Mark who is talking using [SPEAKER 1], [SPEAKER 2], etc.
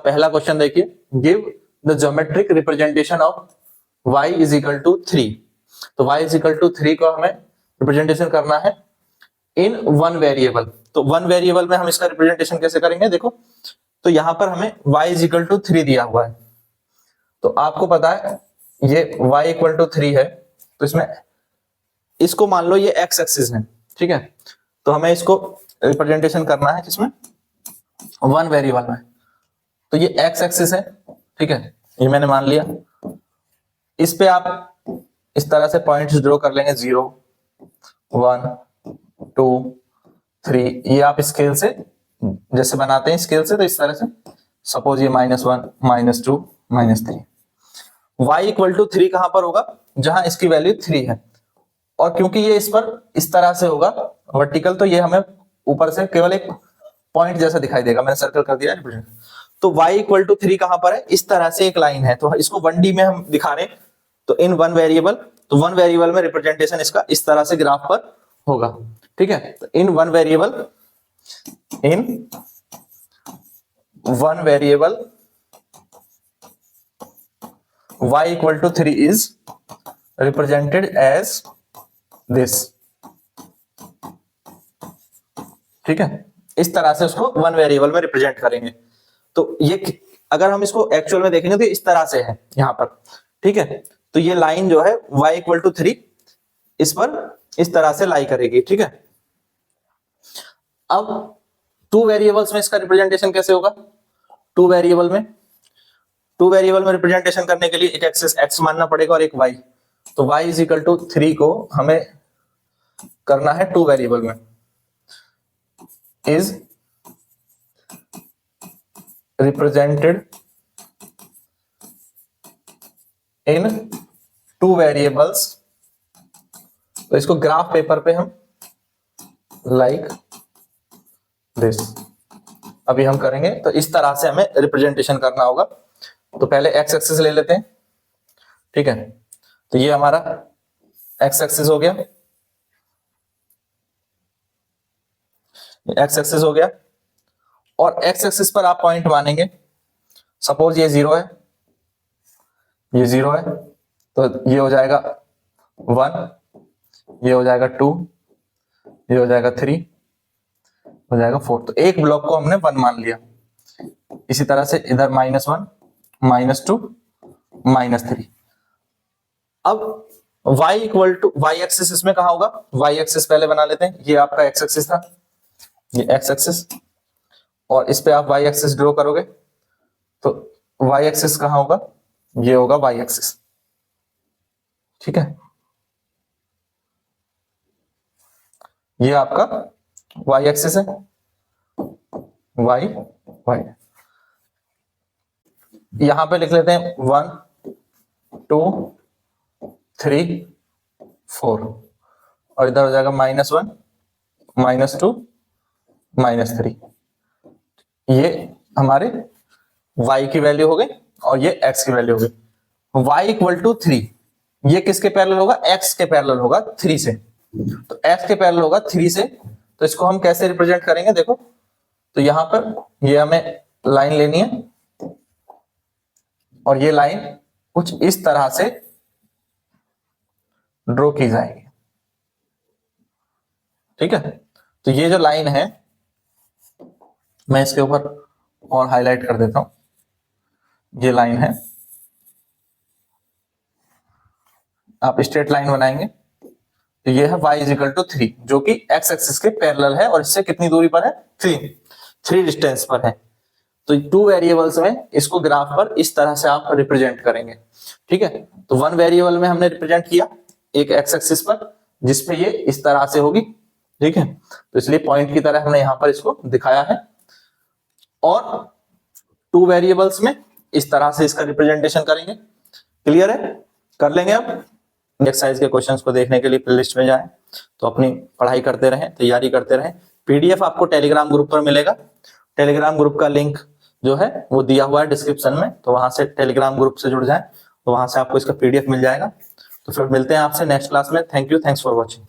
[SPEAKER 1] पहला क्वेश्चन देखिए, give the geometric representation of y is equal to 3। तो y is equal to 3 को हमें रिप्रेजेंटेशन करना है इन वन वेरिएबल। तो वन वेरिएबल में हम इसका रिप्रेजेंटेशन कैसे करेंगे, देखो तो यहां पर हमें y इज इक्वल टू 3 दिया हुआ है। तो आपको पता है ये y इक्वल टू 3 है, तो इसमें इसको मान लो ये x एक्सिस है, ठीक है। तो हमें इसको रिप्रेजेंटेशन करना है किसमें, वन वेरिएबल में। तो ये x एक्सिस है, ठीक है, ये मैंने मान लिया। इस पे आप इस तरह से पॉइंट्स ड्रॉ कर लेंगे, 0 1 2 3। ये आप स्केल से जैसे बनाते हैं स्केल से, तो इस तरह से सपोज ये -1 -2 -3। y इक्वल टू 3 कहां पर होगा, जहां इसकी वैल्यू 3 है। और क्योंकि ये इस पर इस तरह से होगा वर्टिकल, तो ये हमें ऊपर से केवल एक पॉइंट जैसा दिखाई देगा, मैंने सर्कल कर दिया है। तो y इक्वल टू 3 कहां पर है, इस तरह से एक लाइन है। तो इसको 1D में हम दिखा रहे हैं, तो इन वन वेरिएबल, तो वन वेरिएबल में रिप्रेजेंटेशन इसका इस तरह से ग्राफ पर होगा, ठीक है। तो in one variable y equal to 3 is represented as this, ठीक है। इस तरह से उसको वन वेरिएबल में रिप्रेजेंट करेंगे। तो ये अगर हम इसको एक्चुअल में देखेंगे तो इस तरह से है यहां पर, ठीक है। तो ये लाइन जो है y इक्वल टू 3 इस पर इस तरह से लाई करेगी, ठीक है। अब टू वेरिएबल्स में इसका रिप्रेजेंटेशन कैसे होगा, टू वेरिएबल में रिप्रेजेंटेशन करने के लिए एक एक्सिस x मानना पड़ेगा और एक y। तो y इज इक्वल टू 3 को हमें करना है टू वेरिएबल में, is represented in two variables. तो इसको ग्राफ पेपर पे हम लाइक दिस अभी हम करेंगे। तो इस तरह से हमें रिप्रेजेंटेशन करना होगा। तो पहले x एक्सिस ले लेते हैं, ठीक है। तो ये हमारा x एक्सिस हो गया, x एक्सिस हो गया। और x एक्सिस पर आप पॉइंट मानेंगे, सपोज ये 0 है, ये 0 है, तो ये हो जाएगा 1, ये हो जाएगा 2, ये हो जाएगा 3, हो जाएगा 4। तो एक ब्लॉक को हमने 1 मान लिया। इसी तरह से इधर -1 -2 -3। अब y equal to y axis इसमें कहां होगा, y एक्सिस पहले बना लेते हैं। ये आपका x एक्सिस था, ये x एक्सिस, और इस पे आप y एक्सिस ड्रॉ करोगे तो y एक्सिस कहां होगा, ये होगा y एक्सिस, ठीक है। ये आपका y एक्सिस है, y यहां पे लिख लेते हैं 1 2 3 4, और इधर हो जाएगा -1 -2 -3। ये हमारे y की वैल्यू हो गई और ये x की वैल्यू हो गई। y इक्वल टू 3 ये किसके पैरेलल होगा, x के पैरेलल होगा 3 से। तो x के पैरेलल होगा 3 से, तो इसको हम कैसे रिप्रेजेंट करेंगे, देखो तो यहां पर ये हमें लाइन लेनी है और ये लाइन कुछ इस तरह से ड्रॉ की जाएगी, ठीक है। तो ये जो लाइन है मैं इसके ऊपर और हाईलाइट कर देता हूं। ये लाइन है, आप स्ट्रेट लाइन बनाएंगे तो ये है y इज इक्वल टू 3, जो कि x एक्सिस के पैरेलल है और इससे कितनी दूरी पर है, 3 डिस्टेंस पर है। तो टू वेरिएबल्स में इसको ग्राफ पर इस तरह से आप रिप्रेजेंट करेंगे, ठीक है। तो वन वेरिएबल में हमने रिप्रेजेंट किया एक x एक्सिस पर, जिसपे ये इस तरह से होगी, ठीक है। तो इसलिए पॉइंट की तरह हमने यहां पर इसको दिखाया है। और टू वेरिएबल्स में इस तरह से इसका रिप्रेजेंटेशन करेंगे। क्लियर है, कर लेंगे। अब एक्सरसाइज के क्वेश्चंस को देखने के लिए प्लेलिस्ट में जाएं, तो अपनी पढ़ाई करते रहें, तैयारी करते रहें। पीडीएफ आपको टेलीग्राम ग्रुप पर मिलेगा। टेलीग्राम ग्रुप का लिंक जो है वो दिया हुआ है डिस्क्रिप्शन में, तो वहां से टेलीग्राम ग्रुप से जुड़ जाएं, तो वहां से आपको इसका पीडीएफ मिल जाएगा। तो फिर मिलते हैं आपसे नेक्स्ट क्लास में। Thank you, thanks for watching.